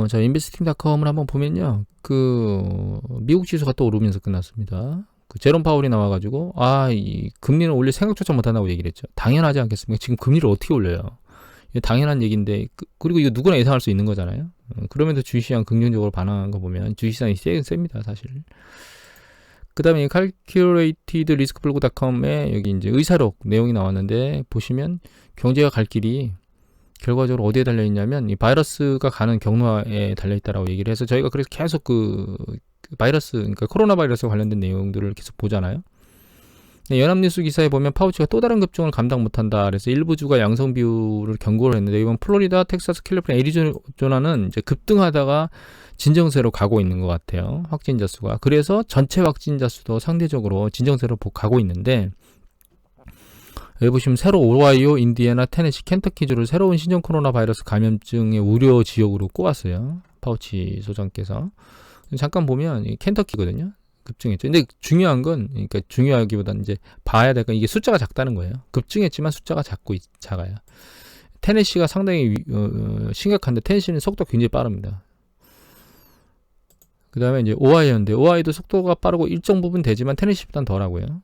자, investing.com을 한번 보면요. 미국 지수가 또 오르면서 끝났습니다. 제롬 파월이 나와가지고, 이 금리는 올릴 생각조차 못한다고 얘기를 했죠. 당연하지 않겠습니까? 지금 금리를 어떻게 올려요? 이게 당연한 얘기인데, 그리고 이거 누구나 예상할 수 있는 거잖아요. 그러면서 주식시장 긍정적으로 반응한 거 보면, 주식시장이 셉니다, 사실. 그 다음에 calculatedriskblog.com에 여기 이제 의사록 내용이 나왔는데, 보시면 경제가 갈 길이 결과적으로 어디에 달려있냐면 이 바이러스가 가는 경로에 달려있다라고 얘기를 해서 저희가 그래서 계속 바이러스, 그러니까 코로나 바이러스 관련된 내용들을 계속 보잖아요. 연합뉴스 기사에 보면 파우치가 또 다른 급종을 감당 못한다. 그래서 일부 주가 양성 비율을 경고를 했는데 이번 플로리다, 텍사스, 캘리포니아, 애리조나는 이제 급등하다가 진정세로 가고 있는 것 같아요. 확진자 수가. 그래서 전체 확진자 수도 상대적으로 진정세로 가고 있는데 여기 보시면 새로 오하이오, 인디애나, 테네시, 켄터키주를 새로운 신종 코로나 바이러스 감염증의 우려 지역으로 꼽았어요. 파우치 소장께서. 잠깐 보면 켄터키거든요. 급증했죠. 근데 중요한 건, 그러니까 중요하기보다는 이제 봐야 될 건 이게 숫자가 작다는 거예요. 급증했지만 숫자가 작아요. 테네시가 상당히 심각한데 테네시는 속도가 굉장히 빠릅니다. 그 다음에 이제 오하이오인데 오하이오도 속도가 빠르고 일정 부분 되지만 테네시보다는 덜하고요.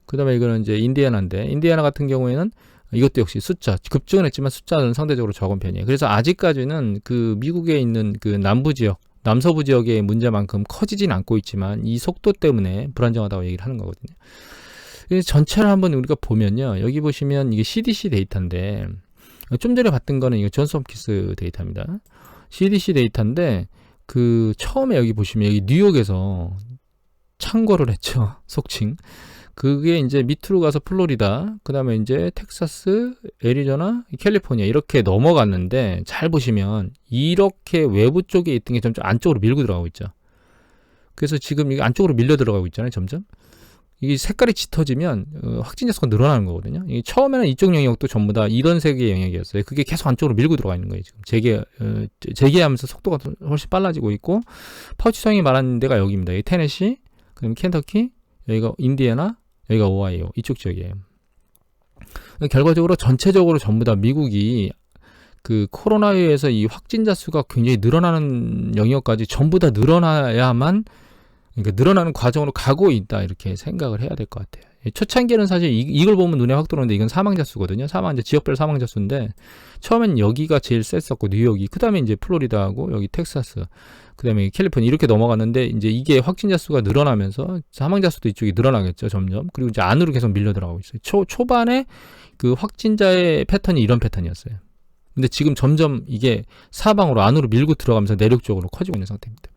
그 다음에 이거는 이제 인디애나인데 인디애나 같은 경우에는 이것도 역시 숫자 급증은 했지만 숫자는 상대적으로 적은 편이에요. 그래서 아직까지는 미국에 있는 남부 지역, 남서부 지역의 문제만큼 커지진 않고 있지만 이 속도 때문에 불안정하다고 얘기를 하는 거거든요. 전체를 한번 우리가 보면요, 여기 보시면 이게 CDC 데이터인데 좀 전에 봤던 거는 이거 존스 홉킨스 데이터입니다. CDC 데이터인데 처음에 여기 보시면 여기 뉴욕에서 창궐을 했죠. 속칭. 그게 이제 밑으로 가서 플로리다, 그 다음에 이제 텍사스, 애리조나, 캘리포니아 이렇게 넘어갔는데 잘 보시면 이렇게 외부 쪽에 있던 게 점점 안쪽으로 밀고 들어가고 있죠. 그래서 지금 이게 안쪽으로 밀려 들어가고 있잖아요. 점점. 이게 색깔이 짙어지면 확진자 수가 늘어나는 거거든요. 이게 처음에는 이쪽 영역도 전부 다 이런 색의 영역이었어요. 그게 계속 안쪽으로 밀고 들어가 있는 거예요. 지금 재개하면서 속도가 훨씬 빨라지고 있고, 파우치 소장이 말하는 데가 여기입니다. 여기 테네시, 그다음에 켄터키, 여기가 인디애나, 여기가 오하이오, 이쪽 지역이에요. 결과적으로 전체적으로 전부 다 미국이 코로나에 의해서 이 확진자 수가 굉장히 늘어나는 영역까지 전부 다 늘어나야만, 그러니까 늘어나는 과정으로 가고 있다, 이렇게 생각을 해야 될 것 같아요. 초창기에는 사실 이걸 보면 눈에 확 들어오는데 이건 사망자 수거든요. 지역별 사망자 수인데 처음엔 여기가 제일 셌었고 뉴욕이, 그 다음에 이제 플로리다하고 여기 텍사스, 그 다음에 캘리포니아 이렇게 넘어갔는데 이제 이게 확진자 수가 늘어나면서 사망자 수도 이쪽이 늘어나겠죠, 점점. 그리고 이제 안으로 계속 밀려 들어가고 있어요. 초반에 확진자의 패턴이 이런 패턴이었어요. 근데 지금 점점 이게 사방으로 안으로 밀고 들어가면서 내륙적으로 커지고 있는 상태입니다.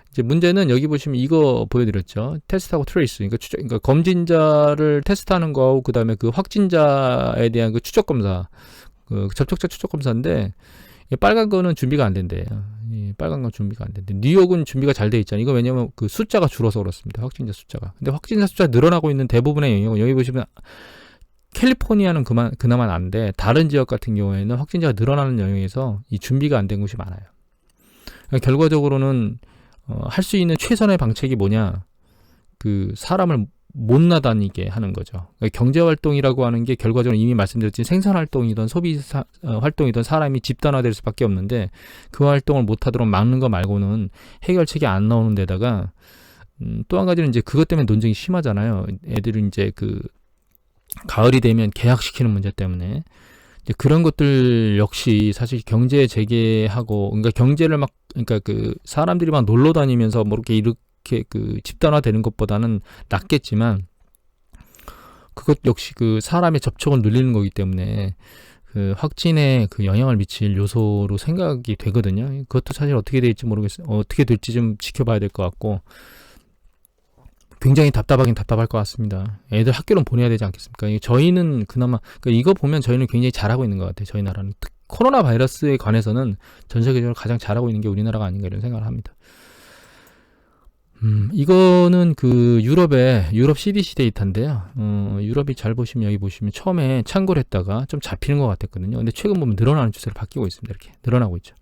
이제 문제는 여기 보시면 이거 보여드렸죠. 테스트하고 트레이스. 그러니까 검진자를 테스트하는 거하고 그 다음에 확진자에 대한 추적 검사, 접촉자 추적 검사인데 빨간 거는 준비가 안 된대요. 빨간 건 준비가 안 된대. 뉴욕은 준비가 잘 돼 있잖아요. 이거 왜냐면 숫자가 줄어서 그렇습니다. 확진자 숫자가. 근데 확진자 숫자 늘어나고 있는 대부분의 영역은 여기 보시면 캘리포니아는 그나마 나은데 다른 지역 같은 경우에는 확진자가 늘어나는 영역에서 이 준비가 안 된 곳이 많아요. 그러니까 결과적으로는 할 수 있는 최선의 방책이 뭐냐? 사람을 못 나다니게 하는 거죠. 그러니까 경제활동이라고 하는 게 결과적으로 이미 말씀드렸지만 생산활동이든 소비 활동이든 사람이 집단화될 수밖에 없는데 그 활동을 못하도록 막는 거 말고는 해결책이 안 나오는 데다가 또 한 가지는 이제 그것 때문에 논쟁이 심하잖아요. 애들이 이제 가을이 되면 계약시키는 문제 때문에 이제 그런 것들 역시 사실 경제 재개하고, 그러니까 경제를 그러니까 사람들이 막 놀러 다니면서 뭐 이렇게 집단화되는 것보다는 낫겠지만 그것 역시 사람의 접촉을 늘리는 거기 때문에 확진에 영향을 미칠 요소로 생각이 되거든요. 그것도 사실 어떻게 될지 모르겠어요. 어떻게 될지 좀 지켜봐야 될 것 같고, 굉장히 답답하긴 답답할 것 같습니다. 애들 학교는 보내야 되지 않겠습니까? 저희는 그나마, 이거 보면 저희는 굉장히 잘하고 있는 것 같아요. 저희 나라는. 코로나 바이러스에 관해서는 전 세계적으로 가장 잘하고 있는 게 우리나라가 아닌가 이런 생각을 합니다. 이거는 유럽 CDC 데이터인데요. 유럽이 잘 보시면 여기 보시면 처음에 창궐했다가 좀 잡히는 것 같았거든요. 근데 최근 보면 늘어나는 추세로 바뀌고 있습니다. 이렇게 늘어나고 있죠.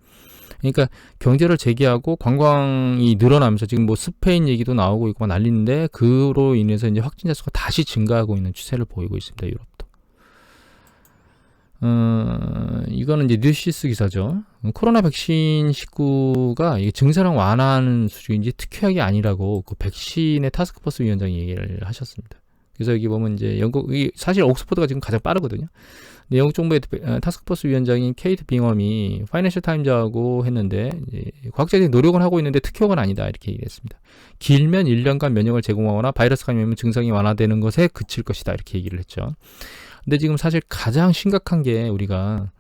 그러니까 경제를 재개하고 관광이 늘어나면서 지금 스페인 얘기도 나오고 있고 난리인데 그로 인해서 이제 확진자 수가 다시 증가하고 있는 추세를 보이고 있습니다. 유럽도. 이거는 이제 뉴시스 기사죠. 코로나 백신 19가 이게 증세랑 완화하는 수준인지 특효약이 아니라고 그 백신의 타스크포스 위원장이 얘기를 하셨습니다. 그래서 여기 보면 이제 영국이 사실 옥스퍼드가 지금 가장 빠르거든요. 근데 영국 정부의 타스크포스 위원장인 케이트 빙엄이 파이낸셜 타임즈하고 했는데 과학자들이 노력을 하고 있는데 특효약은 아니다 이렇게 얘기했습니다. 길면 1년간 면역을 제공하거나 바이러스 감염은 증상이 완화되는 것에 그칠 것이다 이렇게 얘기를 했죠. 근데 지금 사실 가장 심각한 게 우리가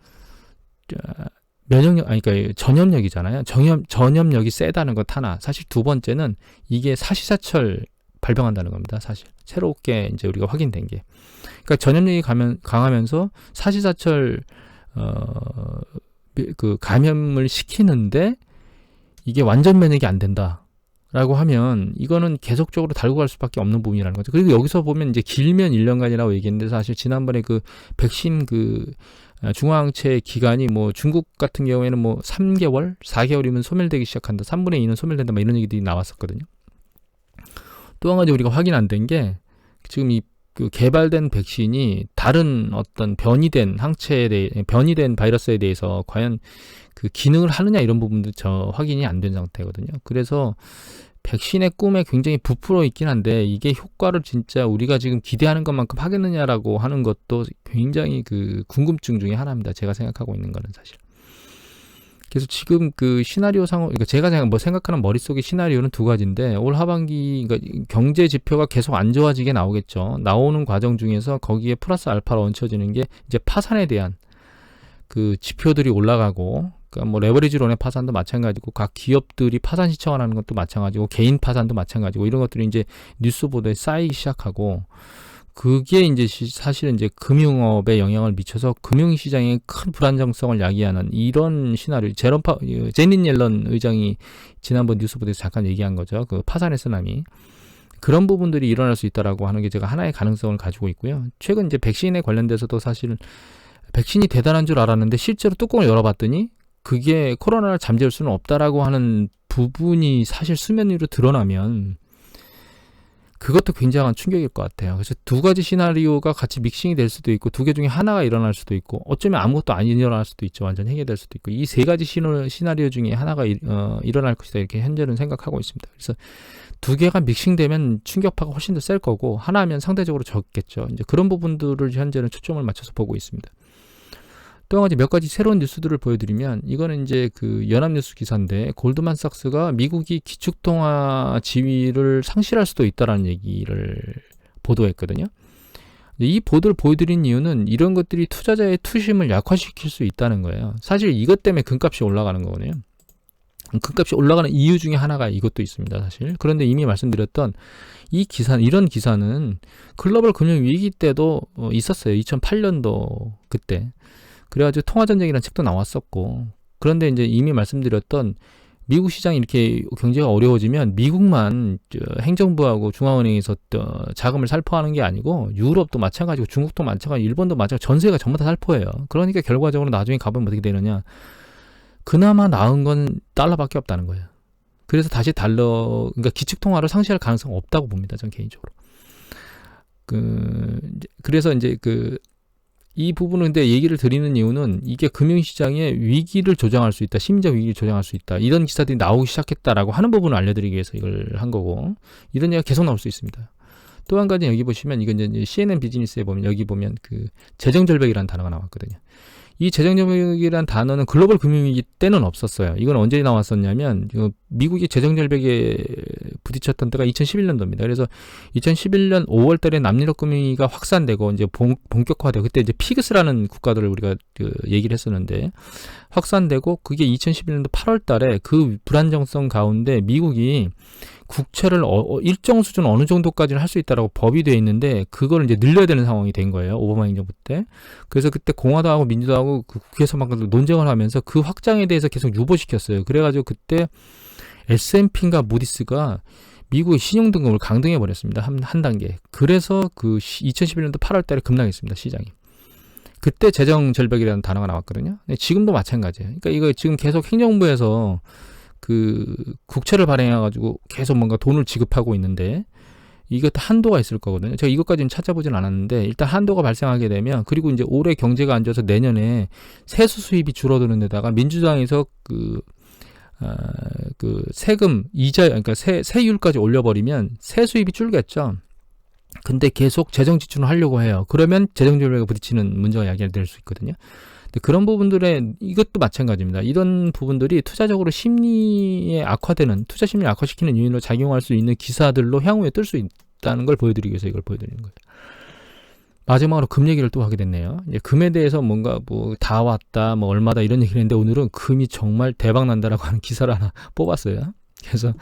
면역력, 그러니까 전염력이잖아요. 전염력이 세다는 것 하나. 사실 두 번째는 이게 사시사철 발병한다는 겁니다. 사실 새롭게 이제 우리가 확인된 게, 그러니까 전염력이 강하면서 사시사철 그 감염을 시키는데 이게 완전 면역이 안 된다. 라고 하면 이거는 계속적으로 달고 갈 수밖에 없는 부분이라는 거죠. 그리고 여기서 보면 이제 길면 1년간이라고 얘기했는데 사실 지난번에 그 백신 그 중화항체 기간이 뭐 중국 같은 경우에는 뭐 3개월, 4개월이면 소멸되기 시작한다. 3분의 2는 소멸된다. 뭐 이런 얘기들이 나왔었거든요. 또 한 가지 우리가 확인 안 된 게 지금 이 그 개발된 백신이 다른 어떤 변이된 항체에 대해 변이된 바이러스에 대해서 과연 그 기능을 하느냐 이런 부분도 확인이 안 된 상태거든요. 그래서 백신의 꿈에 굉장히 부풀어 있긴 한데 이게 효과를 진짜 우리가 지금 기대하는 것만큼 하겠느냐라고 하는 것도 굉장히 그 궁금증 중에 하나입니다. 제가 생각하고 있는 거는 사실. 그래서 지금 그 시나리오 그러니까 제가 생각하는 머릿속의 시나리오는 두 가지인데 올 하반기 그러니까 경제 지표가 계속 안 좋아지게 나오겠죠. 나오는 과정 중에서 거기에 플러스 알파로 얹혀지는 게 이제 파산에 대한 그 지표들이 올라가고, 그러니까 뭐 레버리지론의 파산도 마찬가지고 각 기업들이 파산 신청을 하는 것도 마찬가지고 개인 파산도 마찬가지고 이런 것들이 이제 뉴스 보도에 쌓이기 시작하고, 그게 이제 사실은 이제 금융업에 영향을 미쳐서 금융시장에 큰 불안정성을 야기하는 이런 시나리오. 제닛 옐런 의장이 지난번 뉴스 보도에서 잠깐 얘기한 거죠. 그 파산의 쓰나미. 그런 부분들이 일어날 수 있다라고 하는 게 제가 하나의 가능성을 가지고 있고요. 최근 이제 백신에 관련돼서도 사실 백신이 대단한 줄 알았는데 실제로 뚜껑을 열어봤더니 그게 코로나를 잠재울 수는 없다라고 하는 부분이 사실 수면 위로 드러나면 그것도 굉장한 충격일 것 같아요. 그래서 두 가지 시나리오가 같이 믹싱이 될 수도 있고 두 개 중에 하나가 일어날 수도 있고 어쩌면 아무것도 안 일어날 수도 있죠. 완전 해결될 수도 있고 이 세 가지 시나리오 중에 하나가 일어날 것이다 이렇게 현재는 생각하고 있습니다. 그래서 두 개가 믹싱되면 충격파가 훨씬 더 셀 거고 하나면 상대적으로 적겠죠. 이제 그런 부분들을 현재는 초점을 맞춰서 보고 있습니다. 또 한 가지 몇 가지 새로운 뉴스들을 보여드리면 이거는 이제 그 연합뉴스 기사인데 골드만삭스가 미국이 기축통화 지위를 상실할 수도 있다라는 얘기를 보도했거든요. 이 보도를 보여드린 이유는 이런 것들이 투자자의 투심을 약화시킬 수 있다는 거예요. 사실 이것 때문에 금값이 올라가는 거거든요. 금값이 올라가는 이유 중에 하나가 이것도 있습니다, 사실. 그런데 이미 말씀드렸던 이런 기사는 글로벌 금융위기 때도 있었어요. 2008년도 그때. 그래가지고 통화전쟁이라는 책도 나왔었고, 그런데 이제 이미 말씀드렸던 미국 시장이 이렇게 경제가 어려워지면 미국만 행정부하고 중앙은행에서 자금을 살포하는 게 아니고 유럽도 마찬가지고 중국도 마찬가지고 일본도 마찬가지고 전 세계가 전부 다 살포해요. 그러니까 결과적으로 나중에 가보면 어떻게 되느냐, 그나마 나은 건 달러밖에 없다는 거예요. 그래서 다시 그러니까 기축통화를 상실할 가능성은 없다고 봅니다, 전 개인적으로. 그래서 이제 이 부분은 근데 얘기를 드리는 이유는 이게 금융시장의 위기를 조장할 수 있다, 심리적 위기를 조장할 수 있다, 이런 기사들이 나오기 시작했다라고 하는 부분을 알려드리기 위해서 이걸 한 거고, 이런 얘기가 계속 나올 수 있습니다. 또 한 가지 여기 보시면 이건 이제 CNN 비즈니스에 보면 여기 보면 그 재정절벽이라는 단어가 나왔거든요. 이 재정절벽이라는 단어는 글로벌 금융위기 때는 없었어요. 이건 언제 나왔었냐면 미국이 재정절벽에 부딪혔던 때가 2011년도입니다. 그래서 2011년 5월 달에 남유럽 금융위기가 확산되고 이제 본격화되고, 그때 이제 피그스라는 국가들을 우리가 얘기를 했었는데 확산되고, 그게 2011년도 8월 달에 그 불안정성 가운데 미국이 국채를 일정 수준 어느 정도까지는 할 수 있다라고 법이 되어 있는데 그걸 이제 늘려야 되는 상황이 된 거예요, 오바마 행정부 때. 그래서 그때 공화당하고 민주당하고 그 국회에서 막 논쟁을 하면서 그 확장에 대해서 계속 유보시켰어요. 그래가지고 그때 S&P인가 무디스가 미국의 신용등급을 강등해 버렸습니다, 한 단계. 그래서 그 2011년도 8월 달에 급락했습니다, 시장이. 그때 재정절벽이라는 단어가 나왔거든요. 지금도 마찬가지예요. 그러니까 이거 지금 계속 행정부에서 그 국채를 발행해가지고 계속 뭔가 돈을 지급하고 있는데, 이것도 한도가 있을 거거든요. 제가 이것까지는 찾아보진 않았는데 일단 한도가 발생하게 되면, 그리고 이제 올해 경제가 안 좋아서 내년에 세수 수입이 줄어드는 데다가 민주당에서 그 세금 이자, 그러니까 세율까지 올려버리면 세 수입이 줄겠죠. 근데 계속 재정 지출을 하려고 해요. 그러면 재정 절벽에 부딪히는 문제가 야기될 수 있거든요. 근데 그런 부분들에 이것도 마찬가지입니다. 이런 부분들이 투자적으로 심리에 악화되는, 투자 심리를 악화시키는 요인으로 작용할 수 있는 기사들로 향후에 뜰 수 있다는 걸 보여드리기 위해서 이걸 보여드리는 거예요. 마지막으로 금 얘기를 또 하게 됐네요. 이제 금에 대해서 뭔가 뭐 다 왔다, 뭐 얼마다 이런 얘기를 했는데 오늘은 금이 정말 대박 난다라고 하는 기사를 하나 뽑았어요. 그래서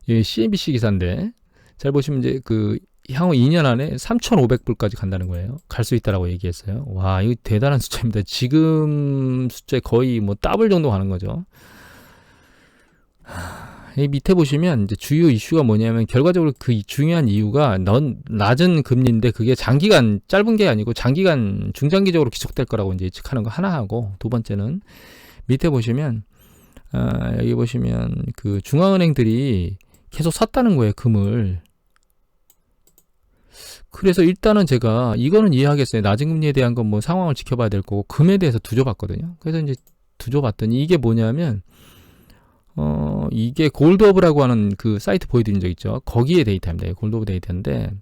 CNBC 기사인데 잘 보시면 이제 그 향후 2년 안에 3,500불까지 간다는 거예요. 갈 수 있다라고 얘기했어요. 와, 이거 대단한 숫자입니다. 지금 숫자에 거의 뭐 더블 정도 가는 거죠. 이 밑에 보시면 이제 주요 이슈가 뭐냐면, 결과적으로 그 중요한 이유가 낮은 금리인데 그게 장기간, 짧은 게 아니고 장기간, 중장기적으로 지속될 거라고 이제 예측하는 거 하나 하고, 두 번째는 밑에 보시면 여기 보시면 그 중앙은행들이 계속 샀다는 거예요, 금을. 그래서 일단은 제가 이거는 이해하겠어요. 낮은 금리에 대한 건 뭐 상황을 지켜봐야 될 거고, 금에 대해서 두줘봤거든요. 그래서 이제 두줘봤더니 이게 뭐냐면, 이게 골드오브라고 하는 그 사이트 보여드린 적 있죠. 거기에 데이터입니다. 골드오브 데이터인데,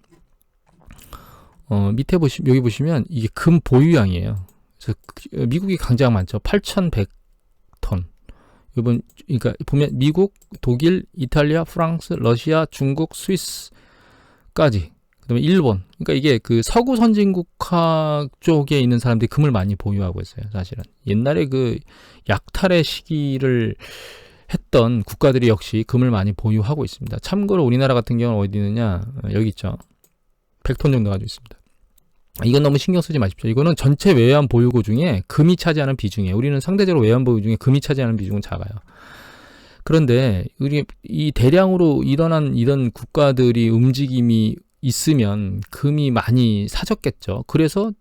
밑에 여기 보시면 이게 금 보유량이에요. 그래서 미국이 강자가 많죠. 8,100톤. 그러니까 보면 미국, 독일, 이탈리아, 프랑스, 러시아, 중국, 스위스까지. 그다음에 일본. 그러니까 이게 그 서구 선진국화 쪽에 있는 사람들이 금을 많이 보유하고 있어요. 사실은 옛날에 그 약탈의 시기를 했던 국가들이 역시 금을 많이 보유하고 있습니다. 참고로 우리나라 같은 경우는 어디 있느냐, 여기 있죠. 100톤 정도 가지고 있습니다. 이건 너무 신경 쓰지 마십시오. 이거는 전체 외환 보유고 중에 금이 차지하는 비중이에요. 우리는 상대적으로 외환 보유 중에 금이 차지하는 비중은 작아요. 그런데 이 대량으로 일어난 이런 국가들이 움직임이 있으면 금이 많이 사졌겠죠. 그래서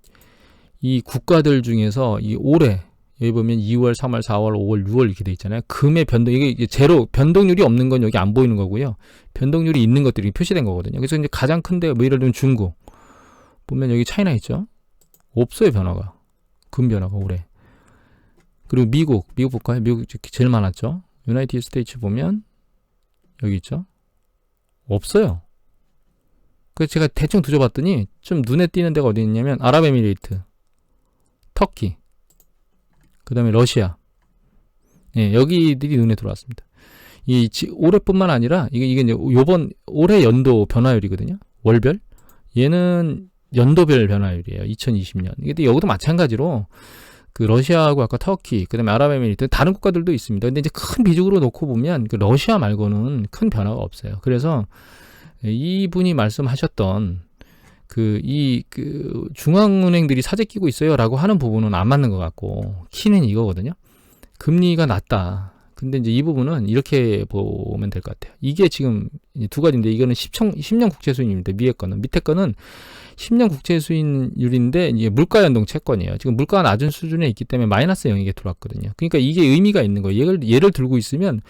이 국가들 중에서 이 올해 여기 보면 2월, 3월, 4월, 5월, 6월 이렇게 돼 있잖아요. 금의 변동, 이게 제로 변동률이 없는 건 여기 안 보이는 거고요. 변동률이 있는 것들이 표시된 거거든요. 그래서 이제 가장 큰데 뭐 예를 들면 중국 보면 여기 차이나 있죠. 없어요, 변화가. 금 변화가 올해. 그리고 미국 볼까요? 미국 제일 많았죠. 유나이티드 스테이츠 보면 여기 있죠. 없어요. 그래서 제가 대충 뒤져봤더니 좀 눈에 띄는 데가 어디 있냐면 아랍에미레이트, 터키, 그 다음에 러시아. 예, 여기들이 눈에 들어왔습니다. 올해뿐만 아니라 이게 이제 올해 연도 변화율이거든요. 월별. 얘는 연도별 변화율이에요. 2020년. 근데 여기도 마찬가지로 그 러시아하고 아까 터키, 그 다음에 아랍에미리트, 다른 국가들도 있습니다. 근데 이제 큰 비중으로 놓고 보면 그 러시아 말고는 큰 변화가 없어요. 그래서 이분이 말씀하셨던 그 중앙은행들이 사재 끼고 있어요라고 하는 부분은 안 맞는 것 같고, 키는 이거거든요. 금리가 낮다. 근데 이제 이 부분은 이렇게 보면 될 것 같아요. 이게 지금 두 가지인데, 이거는 10년 국채 수익률입니다. 위에 거는. 밑에 거는 10년 국채 수익률인데 이제 물가 연동 채권이에요. 지금 물가가 낮은 수준에 있기 때문에 마이너스 영역에 들어왔거든요. 그러니까 이게 의미가 있는 거예요. 얘를 들고 있으면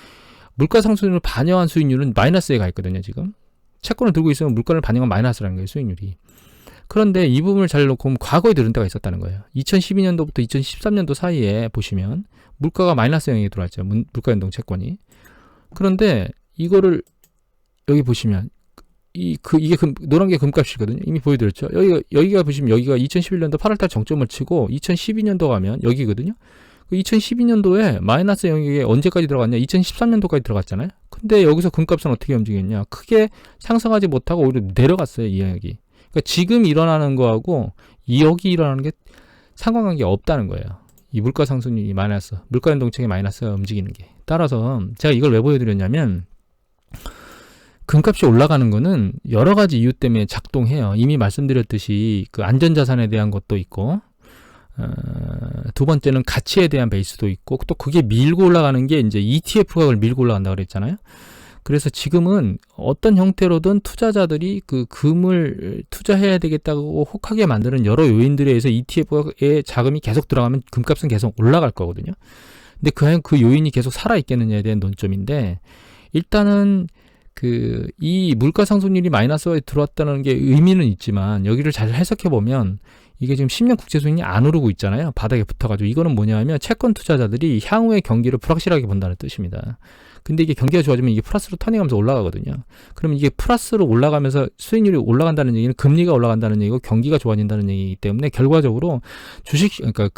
물가 상승률을 반영한 수익률은 마이너스에 가 있거든요. 지금 채권을 들고 있으면 물가를 반영한 마이너스라는 거예요, 수익률이. 그런데 이 부분을 잘 놓고 보면 과거에 들은 때가 있었다는 거예요. 2012년도부터 2013년도 사이에 보시면 물가가 마이너스 영역에 들어왔죠. 물가 연동 채권이. 그런데 이거를 여기 보시면 이게 노란 게 금값이거든요. 이미 보여드렸죠. 여기가 보시면 여기가 2011년도 8월달 정점을 치고 2012년도 가면 여기거든요. 2012년도에 마이너스 영역에 언제까지 들어갔냐? 2013년도까지 들어갔잖아요. 근데 여기서 금값은 어떻게 움직였냐? 크게 상승하지 못하고 오히려 내려갔어요, 이 영역이. 그러니까 지금 일어나는 거하고 여기 일어나는 게 상관관계가 없다는 거예요. 이 물가 상승률이 마이너스, 물가 연동책이 마이너스가 움직이는 게. 따라서 제가 이걸 왜 보여드렸냐면, 금값이 올라가는 거는 여러 가지 이유 때문에 작동해요. 이미 말씀드렸듯이 그 안전자산에 대한 것도 있고, 두 번째는 가치에 대한 베이스도 있고, 또 그게 밀고 올라가는 게 이제 ETF가 그걸 밀고 올라간다고 그랬잖아요. 그래서 지금은 어떤 형태로든 투자자들이 그 금을 투자해야 되겠다고 혹하게 만드는 여러 요인들에 의해서 ETF에 자금이 계속 들어가면 금값은 계속 올라갈 거거든요. 근데 그 요인이 계속 살아있겠느냐에 대한 논점인데, 일단은 이 물가 상승률이 마이너스에 들어왔다는 게 의미는 있지만 여기를 잘 해석해 보면 이게 지금 10년 국채 수익률이 안 오르고 있잖아요. 바닥에 붙어가지고. 이거는 뭐냐면 채권 투자자들이 향후의 경기를 불확실하게 본다는 뜻입니다. 근데 이게 경기가 좋아지면 이게 플러스로 터닝하면서 올라가거든요. 그러면 이게 플러스로 올라가면서 수익률이 올라간다는 얘기는 금리가 올라간다는 얘기고 경기가 좋아진다는 얘기이기 때문에 결과적으로 그러니까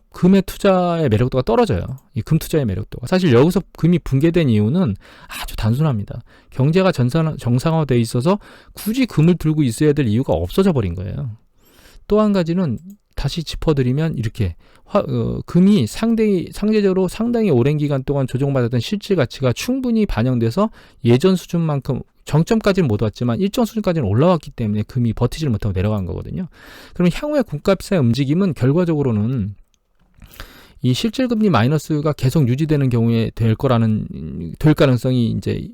금의 투자의 매력도가 떨어져요. 이 금 투자의 매력도가. 사실 여기서 금이 붕괴된 이유는 아주 단순합니다. 경제가 정상화되어 있어서 굳이 금을 들고 있어야 될 이유가 없어져 버린 거예요. 또 한 가지는 다시 짚어드리면 이렇게 금이 상대적으로 상당히 오랜 기간 동안 조정받았던 실질 가치가 충분히 반영돼서 예전 수준만큼 정점까지는 못 왔지만 일정 수준까지는 올라왔기 때문에 금이 버티지를 못하고 내려간 거거든요. 그러면 향후의 금값의 움직임은 결과적으로는 이 실질금리 마이너스가 계속 유지되는 경우에 될 가능성이 이제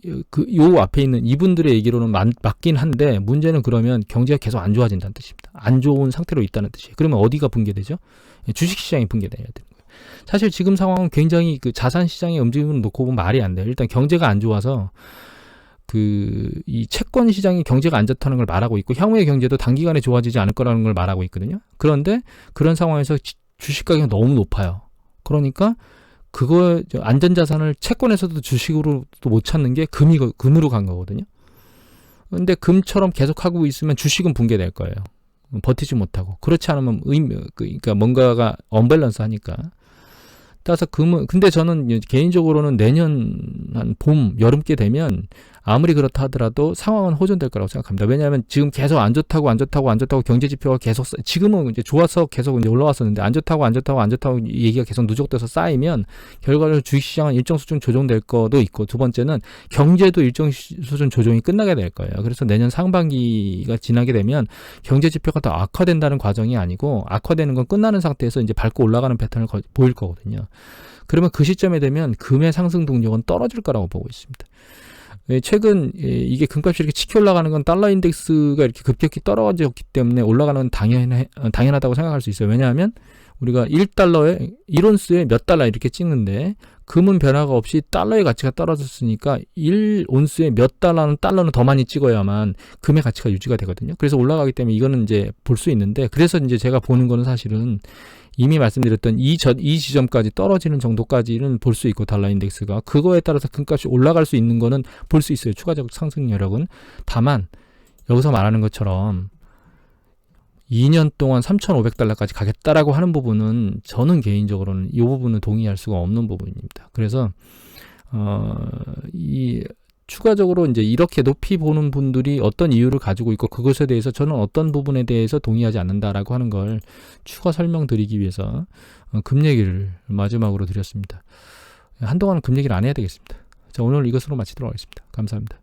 요 앞에 있는 이분들의 얘기로는 맞긴 한데 문제는 그러면 경제가 계속 안 좋아진다는 뜻입니다. 안 좋은 상태로 있다는 뜻이에요. 그러면 어디가 붕괴되죠? 주식시장이 붕괴돼야 되는 거예요. 사실 지금 상황은 굉장히 자산시장의 움직임을 놓고 보면 말이 안 돼요. 일단 경제가 안 좋아서 이 채권 시장이 경제가 안 좋다는 걸 말하고 있고 향후의 경제도 단기간에 좋아지지 않을 거라는 걸 말하고 있거든요. 그런데 그런 상황에서 주식 가격이 너무 높아요. 그러니까 안전자산을 채권에서도 주식으로 또 못 찾는 게 금으로 간 거거든요. 근데 금처럼 계속 하고 있으면 주식은 붕괴될 거예요. 버티지 못하고. 그렇지 않으면 그러니까 뭔가가 언밸런스 하니까. 따라서 근데 저는 개인적으로는 내년 한 봄, 여름께 되면 아무리 그렇다 하더라도 상황은 호전될 거라고 생각합니다. 왜냐하면 지금 계속 안 좋다고 경제 지표가 계속 지금은 이제 좋아서 계속 이제 올라왔었는데 안 좋다고 얘기가 계속 누적돼서 쌓이면 결과적으로 주식시장은 일정 수준 조정될 거도 있고 두 번째는 경제도 일정 수준 조정이 끝나게 될 거예요. 그래서 내년 상반기가 지나게 되면 경제 지표가 더 악화된다는 과정이 아니고 악화되는 건 끝나는 상태에서 이제 밟고 올라가는 패턴을 보일 거거든요. 그러면 그 시점에 되면 금의 상승 동력은 떨어질 거라고 보고 있습니다. 최근 이게 금값이 이렇게 치켜 올라가는 건 달러 인덱스가 이렇게 급격히 떨어졌기 때문에 올라가는 건 당연하다고 생각할 수 있어요. 왜냐하면 우리가 1달러에 1온스에 몇 달러 이렇게 찍는데 금은 변화가 없이 달러의 가치가 떨어졌으니까 1온스에 몇 달러는 더 많이 찍어야만 금의 가치가 유지가 되거든요. 그래서 올라가기 때문에 이거는 이제 볼 수 있는데 그래서 이제 제가 보는 거는 사실은 이미 말씀드렸던 이 지점까지 떨어지는 정도까지는 볼 수 있고 달러 인덱스가 그거에 따라서 금값이 올라갈 수 있는 거는 볼 수 있어요. 추가적 상승 여력은. 다만 여기서 말하는 것처럼 2년 동안 3,500달러까지 가겠다라고 하는 부분은 저는 개인적으로는 이 부분은 동의할 수가 없는 부분입니다. 그래서 추가적으로 이제 이렇게 높이 보는 분들이 어떤 이유를 가지고 있고 그것에 대해서 저는 어떤 부분에 대해서 동의하지 않는다라고 하는 걸 추가 설명드리기 위해서 금 얘기를 마지막으로 드렸습니다. 한동안은 금 얘기를 안 해야 되겠습니다. 자, 오늘 이것으로 마치도록 하겠습니다. 감사합니다.